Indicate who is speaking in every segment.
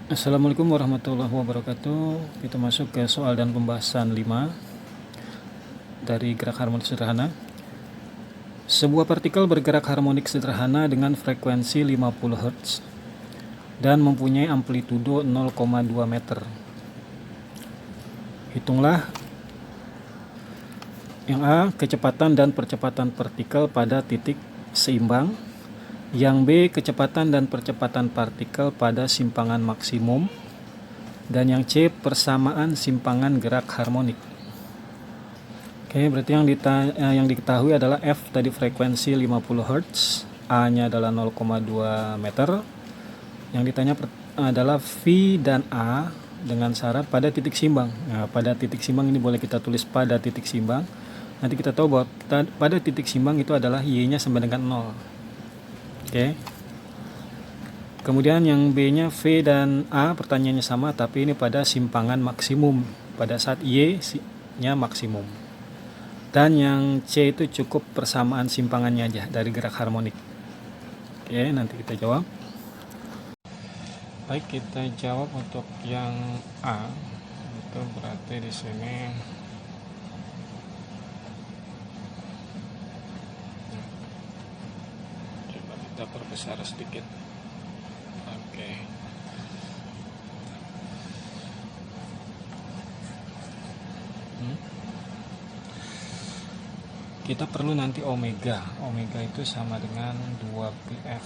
Speaker 1: Assalamualaikum warahmatullahi wabarakatuh. Kita masuk ke soal dan pembahasan 5 dari gerak harmonik sederhana. Sebuah partikel bergerak harmonik sederhana dengan frekuensi 50 Hz dan mempunyai amplitudo 0,2 meter. Hitunglah yang A, kecepatan dan percepatan partikel pada titik seimbang. Yang B, kecepatan dan percepatan partikel pada simpangan maksimum. Dan yang C, persamaan simpangan gerak harmonik. Oke, berarti yang diketahui adalah F tadi frekuensi 50 Hz, A-nya adalah 0,2 meter. Yang ditanya adalah V dan A dengan syarat pada titik simbang. Nah, pada titik simbang ini boleh kita tulis pada titik simbang. Nanti kita tahu bahwa pada titik simbang itu adalah Y-nya sama dengan 0. Oke. Kemudian yang B-nya V dan A pertanyaannya sama, tapi ini pada simpangan maksimum pada saat Y-nya maksimum. Dan yang C itu cukup persamaan simpangannya aja dari gerak harmonik. Oke, nanti kita jawab. Baik, kita jawab untuk yang A. Itu berarti di sini coba kita perbesar sedikit. Oke. Kita perlu nanti omega. Omega itu sama dengan 2πf.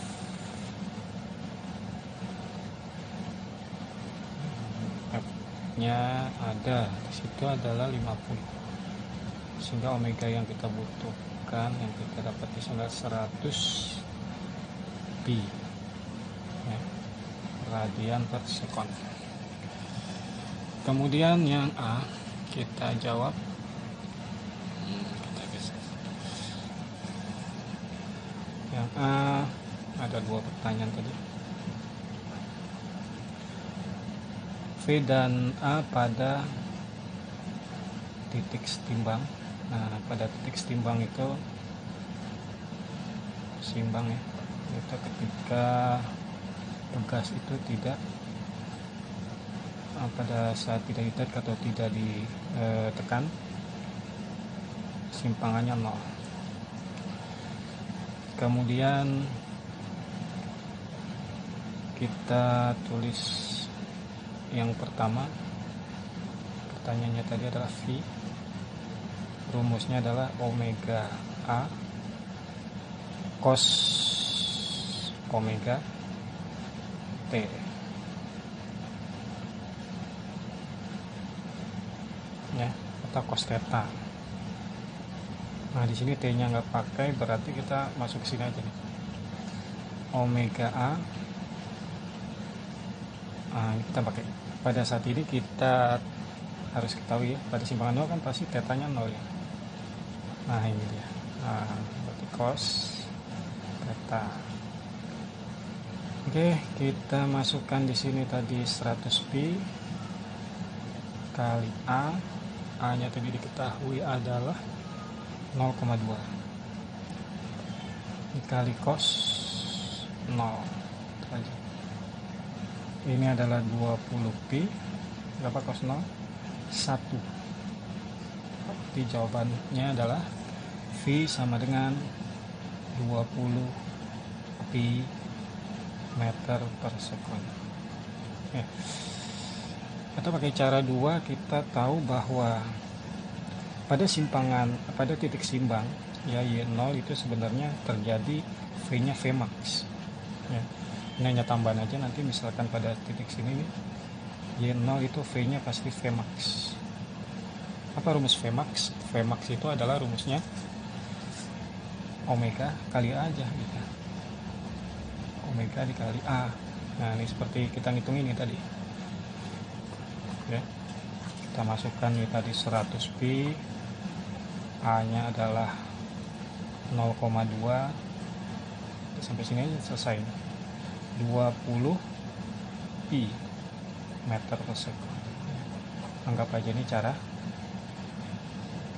Speaker 1: F-nya ada, di situ adalah 50. Sehingga omega yang kita butuhkan, yang kita dapat di sana 100 pi. Ya, radian per sekon. Kemudian yang A kita jawab. Yang A ada 2 pertanyaan tadi. V dan A pada titik setimbang. Nah, pada titik setimbang itu seimbang ya. Itu ketika tugas itu tidak pada saat tidak ditarik atau tidak ditekan, simpangannya 0. Kemudian kita tulis yang pertama, pertanyaannya tadi adalah V, rumusnya adalah omega A cos omega T. Ya, atau cos theta. Nah, di sini T-nya nggak pakai, berarti kita masuk sini aja nih. Omega A. Nah, ini kita pakai. Pada saat ini kita harus ketahui ya, pada simpangan 0 kan pasti tetanya 0 ya. Nah, ini dia. Nah, berarti cos theta. Oke, kita masukkan di sini tadi 100 pi kali A. A-nya tadi diketahui adalah 0,2 dikali cos 0 aja. Ini adalah 20 pi. Berapa cos 0? 1. Jadi jawabannya adalah V sama dengan 20 pi meter per sekon. Ya. Atau pakai cara 2, kita tahu bahwa pada titik simbang ya Y0 itu sebenarnya terjadi V-nya Vmax ya. Ini hanya tambahan aja, nanti misalkan pada titik sini nih, Y0 itu V-nya pasti Vmax. Apa rumus Vmax? Vmax itu adalah rumusnya omega kali A aja gitu. Omega dikali A. Nah, ini seperti kita ngitung ini tadi ya. Kita masukkan ini tadi 100 pi, A-nya adalah 0,2. Sampai sini aja selesai. 20 pi meter per sekon. Anggap aja ini cara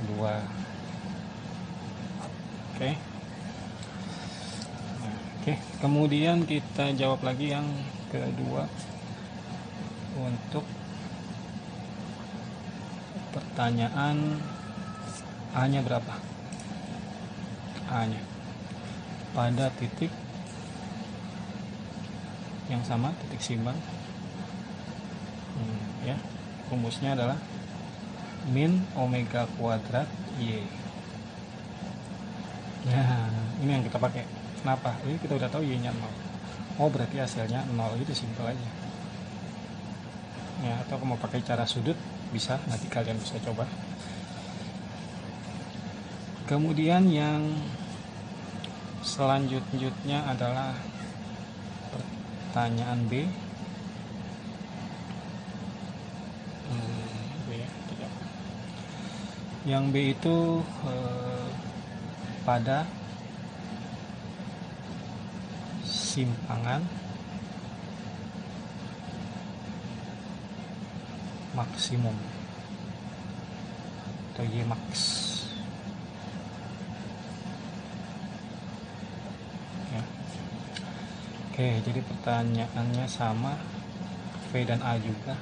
Speaker 1: 2. Oke. Oke, kemudian kita jawab lagi yang kedua. untuk pertanyaan A nya berapa? A nya pada titik yang sama, titik seimbang, ya, rumusnya adalah min omega kuadrat Y. Nah, ini yang kita pakai. Kenapa? Ini kita udah tahu Y nya 0. Oh, berarti hasilnya 0. Itu simpel aja ya. Atau mau pakai cara sudut bisa, nanti kalian bisa coba. Kemudian yang selanjutnya adalah pertanyaan B. Yang B itu pada simpangan maksimum atau Y max. Ya. Oke, jadi pertanyaannya sama, V dan A juga.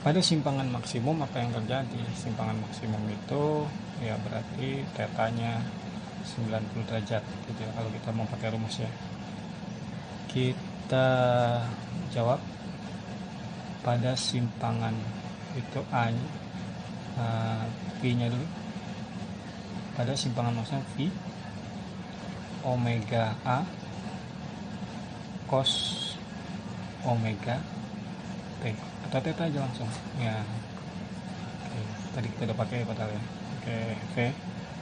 Speaker 1: Pada simpangan maksimum apa yang terjadi? Simpangan maksimum itu ya berarti tetanya 90 derajat gitu ya, kalau kita mau pakai rumusnya. Kita jawab pada simpangan itu A nya, V nya dulu. Pada simpangan maksimum V omega A cos omega T, atau theta aja langsung ya. Oke, tadi kita udah pakai padahal ya. Oke, V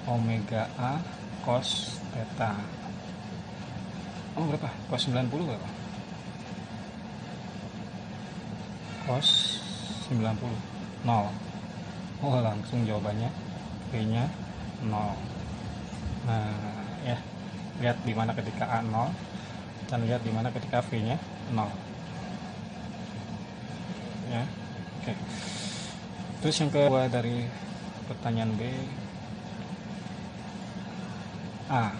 Speaker 1: omega A cos theta. Oh, berapa? Cos 90 berapa? Cos 90 0. Oh, langsung jawabannya V nya 0. Nah ya, lihat di mana ketika A 0 dan lihat di mana ketika V nya 0 ya. Oke, terus yang kedua dari pertanyaan B, A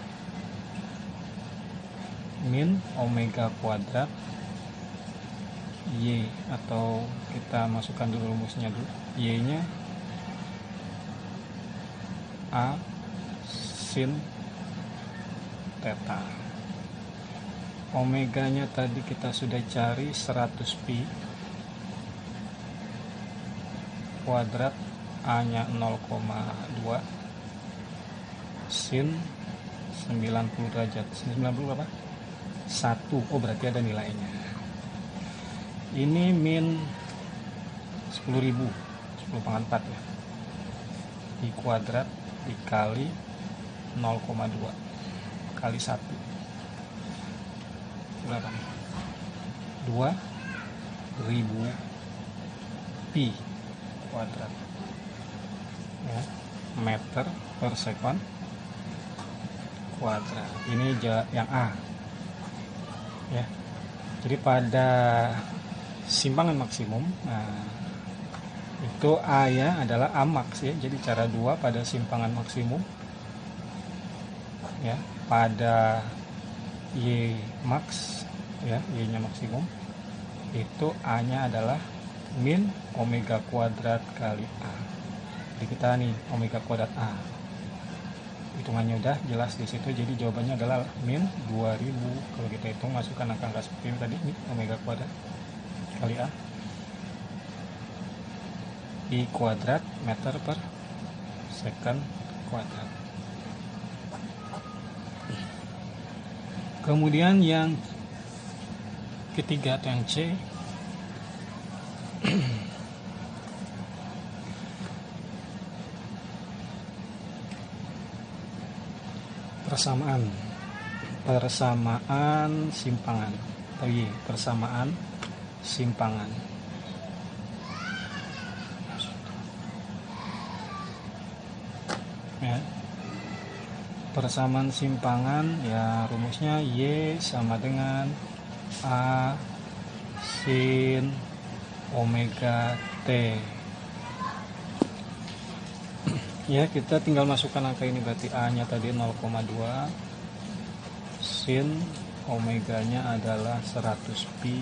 Speaker 1: min omega kuadrat Y, atau kita masukkan dulu rumusnya dulu. Y nya A sin theta. Omega nya tadi kita sudah cari 100 pi kuadrat, A nya 0,2 sin 90 derajat. 90 berapa? 1. Oh, berarti ada nilainya. Ini min 10.000, 10 pangkat 4 ya, I kuadrat dikali 0,2 kali 1 berapa nih? 2000 pi kuadrat ya, meter per sekon kuadrat. Ini yang A ya. Jadi pada simpangan maksimum, nah itu A ya adalah A max ya. Jadi cara 2 pada simpangan maksimum ya, pada Y max ya, Y nya maksimum, itu A nya adalah min omega kuadrat kali A. Jadi kita nih omega kuadrat A, hitungannya udah jelas di situ. Jadi jawabannya adalah min 2000. Kalau kita hitung, masukkan angka seperti ini tadi, nih omega kuadrat kali A, I kuadrat meter per second kuadrat. Kemudian yang ketiga atau yang C, persamaan simpangan atau Y, persamaan simpangan. Ya, persamaan simpangan ya rumusnya Y sama dengan A sin omega T. Ya, kita tinggal masukkan angka ini, berarti A nya tadi 0,2, sin omega nya adalah 100 pi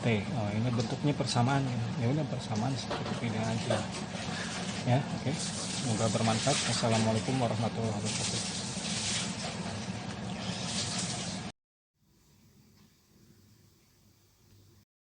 Speaker 1: T. Oh, ini bentuknya persamaan ya udah persamaan seperti ini aja ya. Oke, semoga bermanfaat. Assalamualaikum warahmatullahi wabarakatuh.